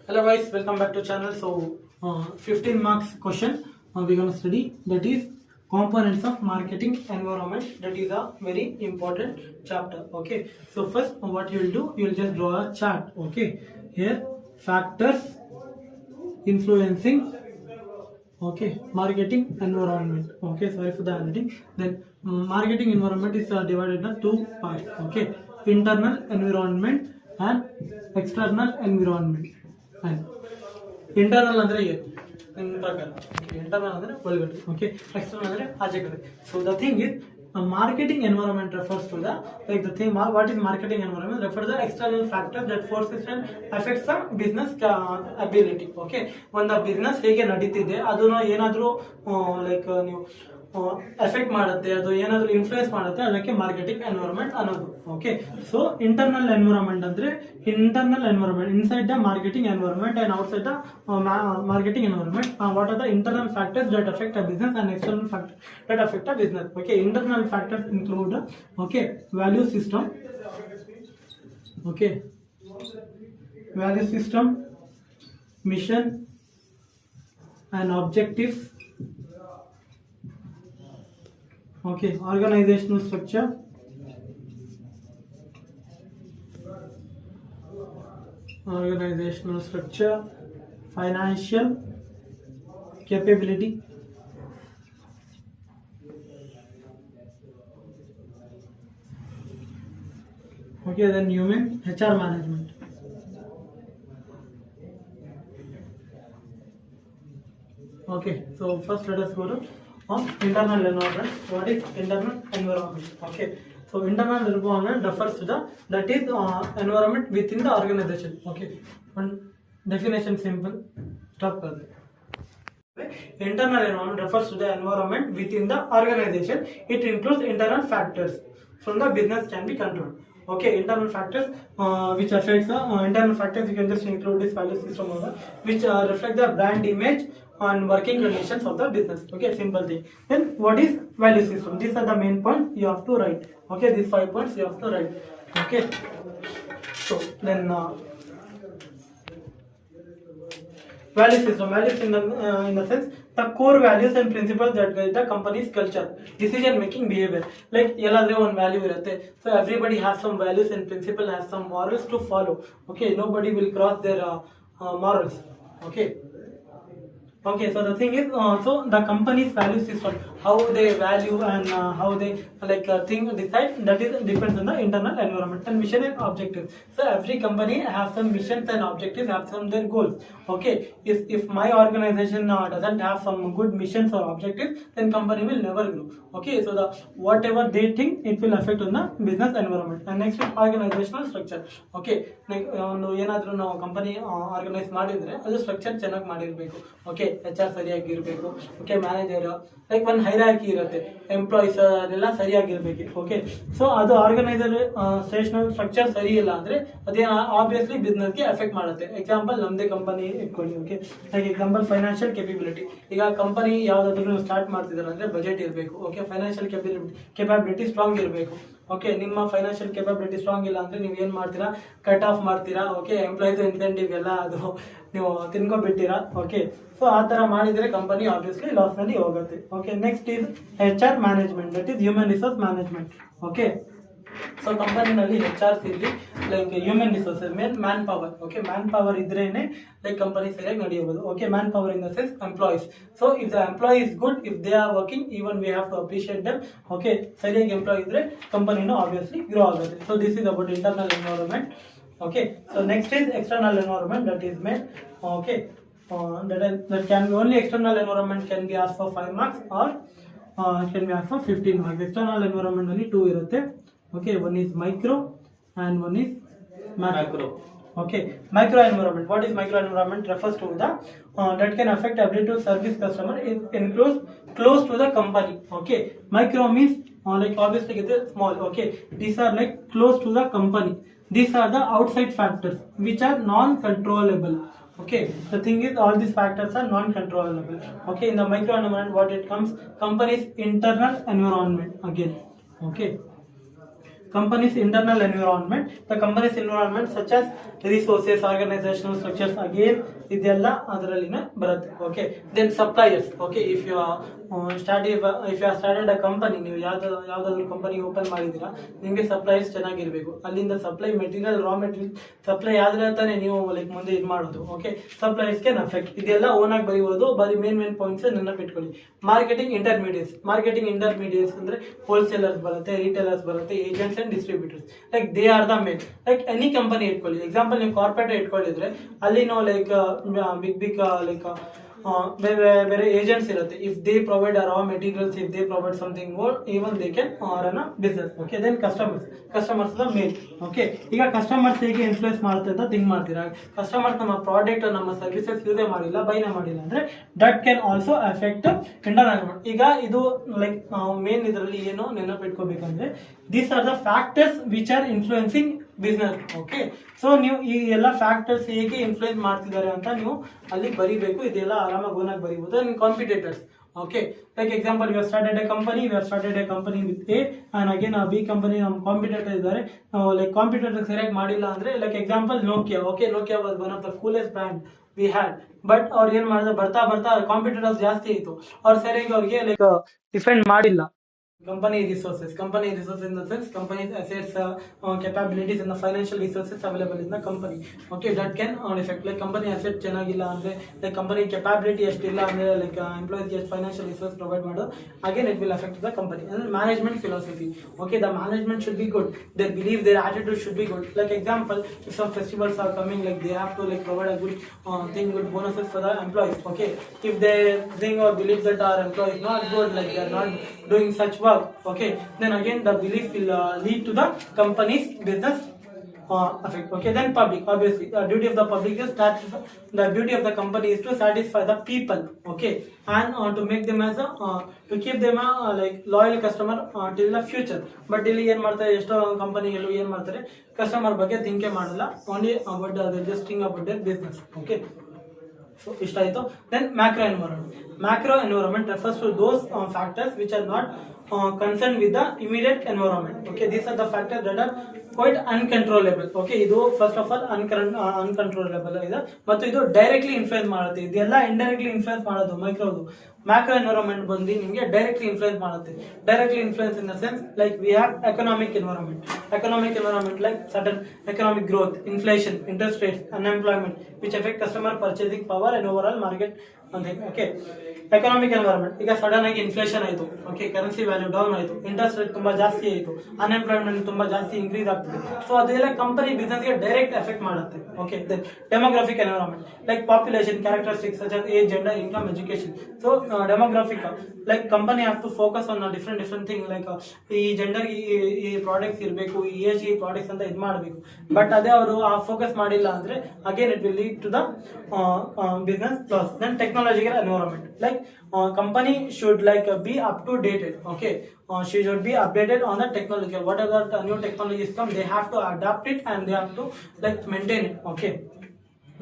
Hello guys, welcome back to channel. So 15 marks question we're going to study, that is components of marketing environment. That is a very important chapter. Okay, so first what you will do, you will just draw a chart. Okay, here factors influencing, okay, marketing environment. Okay, sorry for the handwriting. Then marketing environment is divided into two parts. Okay, internal environment and external environment. And internal ಅಂದರೆ ಏನು ನಿಮ್ಮ ಪ್ರಕಾರ? Internal ಅಂದರೆ ಒಳಗಡೆ, okay. External ಅಂದರೆ ಆಚೆ ಕಡೆ. So the thing is marketing environment refers to the, like the thing, what is marketing environment refers to the external factors that forces and affects the business ability. Okay, ಒಂದು business ಹೇಗೆ ನಡೀತಿದೆ ಅದನ್ನ ಏನಾದರೂ like ನೀವು effect ಮಾಡುತ್ತೆ, ಅದು ಏನಾದರೂ influence ಮಾಡುತ್ತೆ, ಅದಕ್ಕೆ ಮಾರ್ಕೆಟಿಂಗ್ ಎನ್ವೈರನ್ಮೆಂಟ್ ಅನ್ನೋದು. ಓಕೆ, ಸೊ ಇಂಟರ್ನಲ್ ಎನ್ವೈರನ್ಮೆಂಟ್ ಅಂದ್ರೆ internal environment inside the marketing environment and outside the marketing environment. What are the internal factors that affect a business and external factor that affect a business. Okay, internal factors include, okay, value system, okay, value system, mission and objectives, okay, organizational structure, financial capability, okay, then human HR management. Okay, so first let us go to internal environment. What is internal environment? Okay, so internal environment refers to the, that is environment within the organization. Okay, one definition simple, stop kar de. Internal environment refers to the environment within the organization. It includes internal factors from the business can be controlled. Okay, internal factors which affects the internal factors, you can just include this value system over, which reflect the brand image and working conditions of the business. Okay, simple thing. Then what is value system? These are the main points you have to write. Okay, these 5 points you have to write. Okay, so then value system in the sense the core values and principles that guide the company's culture, decision making, behavior. Like elladre one value irutte, so everybody has some values and principle, has some morals to follow. Okay, nobody will cross their morals. Okay, okay, so the thing is, so the company's value system, how they value and how they think decide, that is depends on the internal environment. And mission and objectives, so every company has some missions and objectives, have some their goals. Okay, if my organization doesn't have some good missions or objectives, then company will never grow. Okay, so the whatever they think, it will affect on the business environment. And next is organizational structure. Okay, ಒಂದು ಏನಾದರೂ ನಾವು company organise ಮಾಡಿದ್ರೆ ಅದು structure ಚೆನ್ನಾಗಿ ಮಾಡಿರಬೇಕು. Okay, HR ಸರಿಯಾಗಿರಬೇಕು. Okay, manager like ಒಂದು hierarchy ಇರುತ್ತೆ, ಎಂಪ್ಲಾಯೀಸ್ ಅದೆಲ್ಲ ಸರಿಯಾಗಿರ್ಬೇಕು. ಓಕೆ, ಸೊ ಅದು ಆರ್ಗನೈಸೇಷನಲ್ ಸ್ಟ್ರಕ್ಚರ್ ಸರಿ ಇಲ್ಲ ಅಂದ್ರೆ ಅದೇನು ಆಬ್ವಿಯಸ್ಲಿ ಬಿಸ್ನೆಸ್ಗೆ ಎಫೆಕ್ಟ್ ಮಾಡುತ್ತೆ. ಎಕ್ಸಾಂಪಲ್ ನಮ್ಮದೇ ಕಂಪನಿ ಇಟ್ಕೊಳ್ಳಿ. Okay, like example financial capability. ಈಗ ಕಂಪನಿ ಯಾವುದಾದ್ರೂ ನೀವು ಸ್ಟಾರ್ಟ್ ಮಾಡ್ತಿದ್ದಾರೆ ಅಂದ್ರೆ ಬಜೆಟ್ ಇರಬೇಕು. ಓಕೆ, ಫೈನಾನ್ಷಿಯಲ್ ಕೆಪಬಿಲಿಟಿ ಸ್ಟ್ರಾಂಗ್ ಇರಬೇಕು. ಓಕೆ, ನಿಮ್ಮ ಫೈನಾನ್ಷಿಯಲ್ ಕೆಪಬಿಲಿಟಿ ಸ್ಟ್ರಾಂಗ್ ಇಲ್ಲ ಅಂದ್ರೆ ನೀವು ಏನು ಮಾಡ್ತೀರಾ, ಕಟ್ ಆಫ್ ಮಾಡ್ತೀರಾ. ಓಕೆ, ಎಂಪ್ಲಾಯೀಸ್ ಇನ್ಸೆಂಟಿವ್ ಎಲ್ಲ ಅದು ನೀವು ತಿನ್ಕೊಬಿಡ್ತೀರಾ. ಓಕೆ, ಸೊ ಆ ಥರ ಮಾಡಿದರೆ ಕಂಪನಿ ಆಬ್ವಿಯಸ್ಲಿ ಲಾಸ್ನಲ್ಲಿ ಹೋಗುತ್ತೆ. Okay, next is HR management, that is human resource management. Okay, so ಕಂಪನಿನಲ್ಲಿ HR ಇರಲಿ, like human resources man power. Okay, man power ಇದ್ರೇನೆ ಲೈಕ್ ಕಂಪನಿ ಸರಿಯಾಗಿ ನಡೆಯಬಹುದು. Okay, man power in the sense employees. So if the employee is good, if they are working, even we have to appreciate them. Okay, ಸರಿಯಾಗಿ employ ಇದ್ರೆ ಕಂಪನಿನೂ obviously grow ಆಗುತ್ತೆ. So this is about internal environment. Okay, so next is external environment, that is made. Okay, that can be only external environment can be asked for 5 marks or can be asked for 15 marks. External environment only 2 irutte. Okay, one is micro and one is macro. Okay, micro environment. What is micro environment? Refers to the that can affect ability to service customer. It includes close to the company. Okay, micro means like obviously it is small. Okay, these are like close to the company. These are the outside factors which are non-controllable. Okay, the thing is all these factors are non-controllable. Okay, in the micro environment what it comes, company's internal environment again. Okay, company's internal environment. The company's environment such as resources, organizational structures, again ಇದೆಲ್ಲ ಅದರಲ್ಲಿನೇ ಬರುತ್ತೆ. Okay, then suppliers. Okay, if you started a company, ನೀವು ಯಾವ್ದಾದ್ರು company open ಮಾಡಿದ್ದೀರಾ, ನಿಮಗೆ suppliers ಚೆನ್ನಾಗಿರ್ಬೇಕು. ಅಲ್ಲಿಂದ supply material, raw material supply ಆದ್ರೆ ತಾನೇ ನೀವು ಲೈಕ್ ಮುಂದೆ ಇದು ಮಾಡೋದು. Okay, suppliers can affect. ಇದೆಲ್ಲ ಓನ್ ಆಗಿ ಬರೀಬಹುದು, ಬರೀ ಮೇನ್ ಪಾಯಿಂಟ್ಸ್ ನೆನಪಿಟ್ಕೊಳ್ಳಿ. ಮಾರ್ಕೆಟಿಂಗ್ ಇಂಟರ್ಮೀಡಿಯೇಟ್ಸ್ ಅಂದ್ರೆ ಹೋಲ್ಸೇಲರ್ಸ್ ಬರುತ್ತೆ, ರಿಟೇಲರ್ಸ್ ಬರುತ್ತೆ, agents and distributors. Like they are the main. Like any company ಇಟ್ಕೊಳ್ಳಿ, ಎಕ್ಸಾಂಪಲ್ ನೀವು ಕಾರ್ಪೊರೇಟ್ ಇಟ್ಕೊಂಡಿದ್ರೆ ಅಲ್ಲಿ ನಾವು ಲೈಕ್ ಬಿಗ್ ಲೈಕ್ ಬೇರೆ ಏಜೆಂಟ್ಸ್ ಇರುತ್ತೆ. If they provide raw materials, if they provide something more, even they can run a business. Okay, then customers the main. Okay, ಈಗ customers ಹೇಗೆ influence ಮಾಡುತ್ತೆ ಅಂತ ಥಿಂಕ್ ಮಾಡ್ತೀರಾ. ಕಸ್ಟಮರ್ಸ್ ನಮ್ಮ ಪ್ರಾಡಕ್ಟ್, ನಮ್ಮ services ಯೂಸೇ ಮಾಡಿಲ್ಲ, ಬೈನೇ ಮಾಡಿಲ್ಲ ಅಂದ್ರೆ that can also affect internal. ಈಗ ಇದು ಲೈಕ್ ಮೇನ್ ಇದರಲ್ಲಿ ಏನು ನೆನಪಿಟ್ಕೋಬೇಕಂದ್ರೆ these are the factors which are influencing business. Okay, so ನೀವು ಈ ಎಲ್ಲ ಫ್ಯಾಕ್ಟರ್ಸ್ ಹೇಗೆ ಇನ್ಫ್ಲೂಯೆನ್ಸ್ ಮಾಡ್ತಿದ್ದಾರೆ ಅಂತ ನೀವು ಅಲ್ಲಿ ಬರಿಬೇಕು. ಇದೆಲ್ಲ ಆರಾಮಾಗಿ ಓನಾಗಿ ಬರೀಬಹುದು. In competitors. Okay, like example we started A company with A and again B company ನಮ್ಮ ಕಾಂಪಿಟೇಟರ್ ಇದ್ದಾರೆ. ಲೈಕ್ ಕಾಂಪಿಟೇಟರ್ ಸರಿಯಾಗಿ ಮಾಡಿಲ್ಲ ಅಂದ್ರೆ like example Nokia. Okay, Nokia was one of the coolest brand we had. But ಅವ್ರು ಏನ್ ಮಾಡಿದ್ರು, ಬರ್ತಾ competitors ಜಾಸ್ತಿ ಆಯಿತು, ಅವ್ರು ಸರಿಯಾಗಿ ಅವ್ರಿಗೆ ಲೈಕ್ ಡಿಫೆಂಡ್ ಮಾಡಿಲ್ಲ. Company resources in the sense company's assets, capabilities and the financial resources available in the company. Okay, that can affect. Like company asset ಚೆನ್ನಾಗಿಲ್ಲ ಅಂದ್ರೆ, like company capability ಎಷ್ಟಿಲ್ಲ ಅಂದ್ರೆ, like employees get financial resource provide ಮಾಡೋದು, again it will affect the company. And management philosophy. Okay, the management should be good, their belief, their attitude should be good. Like example, if some festivals are coming, like they have to like provide a good good bonuses for the employees. Okay, if they think or believe that our employees not good, like they are not doing such work, okay, then again the belief will lead to the company's business affect. Okay, then public, obviously the duty of the public is that the duty of the company is to satisfy the people. Okay, and to make them as a to keep them like loyal customer till the future. But ಇಲ್ಲಿ ಏನ್ ಮಾಡ್ತಾರೆ, ಎಷ್ಟೋ ಕಂಪನಿಗಳು ಏನ್ ಮಾಡ್ತಾರೆ, customer ಬಗ್ಗೆ think ಮಾಡಲ್ಲ, only about they just think about their business. Okay, so ಇಷ್ಟ ಆಯ್ತು. Then macro environment refers to those factors which are not concerned with the immediate environment. Okay, these are the factors that are quite uncontrollable. Okay, ಇದು first of all uncontrollable ಇದೆ, ಮತ್ತು ಇದು directly influence ಮಾಡುತ್ತೆ. ಇದೆಲ್ಲ indirectly influence ಮಾಡೋದು ಮೈಕ್ರೋದು. Macro environment ಬಂದು ನಿಮಗೆ directly influence ಮಾಡುತ್ತೆ. Directly influence in the sense like we have economic environment like sudden economic growth, inflation, interest rates, unemployment which effect customer purchasing power and over all market ಅಂತ. Okay, economic environment, ಈಗ sudden ಆಗಿ inflation ಆಯಿತು. Okay, currency value down ಆಯಿತು, interest rate ತುಂಬಾ ಜಾಸ್ತಿ ಆಯಿತು, unemployment ತುಂಬಾ ಜಾಸ್ತಿ ಇನ್ಕ್ರೀಸ್ ಆಗ್ತಿದೆ. ಸೊ ಅದೆಲ್ಲ ಕಂಪನಿ ಬಿಸ್ನೆಸ್ಗೆ ಡೈರೆಕ್ಟ್ ಎಫೆಕ್ಟ್ ಮಾಡುತ್ತೆ. Okay, then demographic environment like population characteristics such as age, gender, income, education. So demographic like company have to focus on different thing. Like ಈ ಜೆಂಡರ್ ಈ products ಇರಬೇಕು, ಈ age ಈ products ಅಂತ ಇದು ಮಾಡಬೇಕು. ಬಟ್ ಅದೇ ಅವರು ಆ ಫೋಕಸ್ ಮಾಡಿಲ್ಲ ಅಂದ್ರೆ again it will lead to the business loss. Then technological environment like company should like be up to dated. Okay, she should be updated on the technology. Whatever the new technologies come, they have to adapt it and they have to like maintain it. Okay,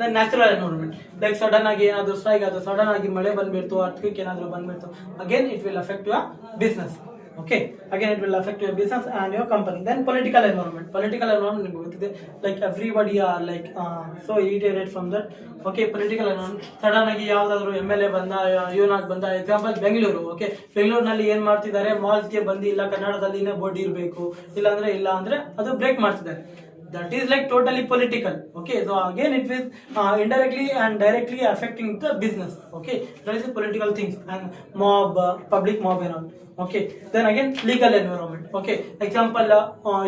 the natural environment like sudden ಆಗಿ ಏನಾದರೂ strike ಆದರೂ, sudden ಆಗಿ ಮಳೆ ಬಂದ್ಬಿಡ್ತು, earthquake ಏನಾದರೂ ಬಂದ್ಬಿಡ್ತು, again it will affect your business. Okay, again it will affect your business and your company. Then political environment ನಿಮಗೆ ಗೊತ್ತಿದೆ, like everybody are like so irritated from that. Okay, political environment sudden ಆಗಿ ಯಾವ್ದಾದ್ರು MLA ಬಂದ, ಇವನಾಗಿ ಬಂದ. Example Bengaluru. Okay, ಬೆಂಗಳೂರಿನಲ್ಲಿ ಏನ್ ಮಾಡ್ತಿದ್ದಾರೆ, ಮಾಲ್ಸ್ಗೆ ಬಂದು ಇಲ್ಲ ಕನ್ನಡದಲ್ಲಿನೇ ಬೋರ್ಡ್ ಇರಬೇಕು, ಇಲ್ಲ ಅಂದ್ರೆ ಅದು ಬ್ರೇಕ್ ಮಾಡ್ತಿದ್ದಾರೆ. That is like totally political. Okay, so again it will indirectly and directly affecting the business. Okay, that is the political things and mob, public mob and all. Okay, then again legal environment. Okay, example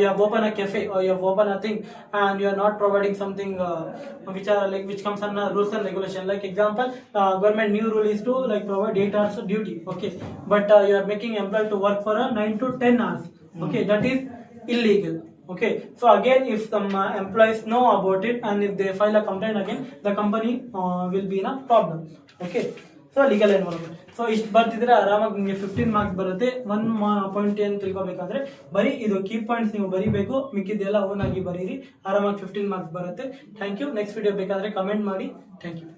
you have open a cafe or you have open a thing and you are not providing something which comes under rules and regulation. Like example, government new rule is to like provide 8 hours of duty. Okay, but you are making employee to work for 9 to 10 hours. Okay, that is illegal. Okay, so again if some employees know about it and if they file a complaint, again the company will be in a problem. Okay, so legal environment. So ಇಷ್ಟು ಬರ್ತಿದ್ರೆ ಆರಾಮಾಗಿ ನಿಮಗೆ 15 marks ಬರುತ್ತೆ. 1 point ಏನು ತಿಳ್ಕೊಬೇಕಂದ್ರೆ ಬರೀ ಇದು key points ನೀವು ಬರೀಬೇಕು, ಮಿಕ್ಕಿದ್ದೆಲ್ಲ own ಆಗಿ ಬರೀರಿ, ಆರಾಮಾಗಿ 15 ಮಾರ್ಕ್ಸ್ ಬರುತ್ತೆ. Thank you. ನೆಕ್ಸ್ಟ್ ವಿಡಿಯೋ ಬೇಕಾದ್ರೆ ಕಮೆಂಟ್ ಮಾಡಿ. Thank you.